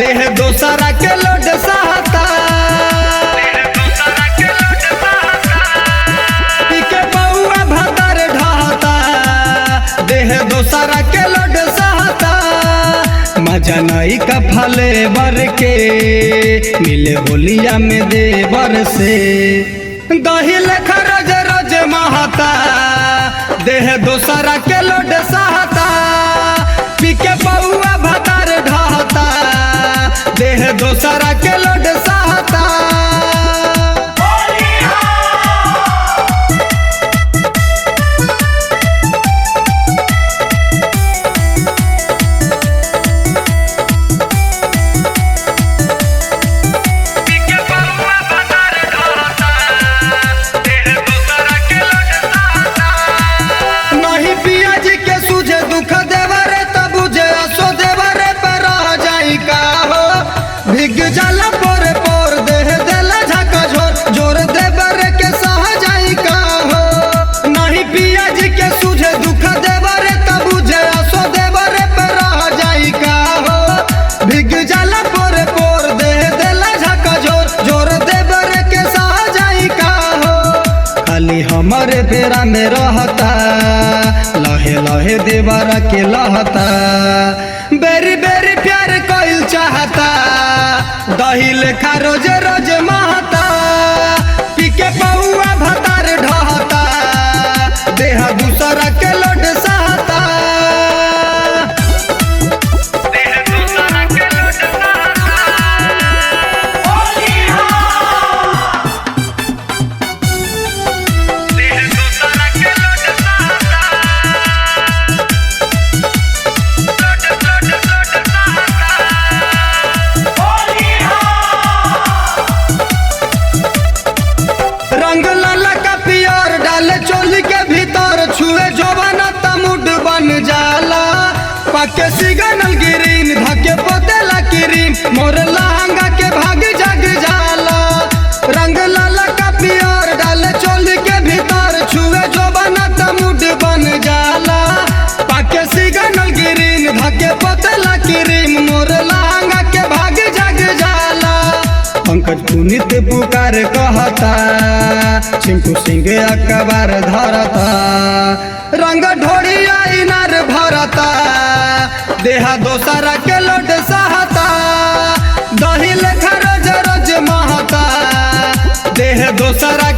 देह दोसरा के लोड सहता, पीके बउआ भतर ढहता, देह दोसरा के लोड सहता। मजा नहीं का फले बर के मिले होलिया में देवर से, दही लेखा रोज रोज महता, देह दोसरा के लोड सहता, पीके बउआ भतर ढहता, देह दोसरा के लोड सहता। नहीं पिया जी के सूझे दुख देवरे तब बुझे असो देवरे पर रह जाई का हो, भिग जाला पोर पोर देह देला झका झोर, जोर देवरे के सह जाई का हो। नहीं पिया जी के सूझे दुख देवरे तब बुझे असो देवरे पर रह जाई का हो, भिग जाला पोर पोर देह देला झका झोर, जोर देवरे के सह जाई का हो। खाली हमारे बेरा में रहता, लहे लहे देवरा के लहता, बेरी बेरी प्यार कोइल चाहता, दही लेखा रोज रोज महता, पीके बउआ भतर ढहता, देह दूसरा के लोड सहता। रंग लाला का पियर डाले चोली के भीतर, छुए जोबाना तमुड बन जाला, पाके सिग्नल ग्रीन धके पोतेला क्रीम, मोर लहंगा के भाग जग जाला। रंग लाला का पियर डाले चोली के भीतर, छुए जोबाना तमुड बन जाला, पाके सिग्नल ग्रीन धके पोतेला क्रीम, मोर लहंगा के भाग जग जाला। पंकज पुनित पुकार कहता, चिंटू सिंह अकबर धरता, रंग ढोड़िया इनार भरता, देहा दोसरा के लोड सहता, दही लेखा रोज रोज महता, देह दोसरा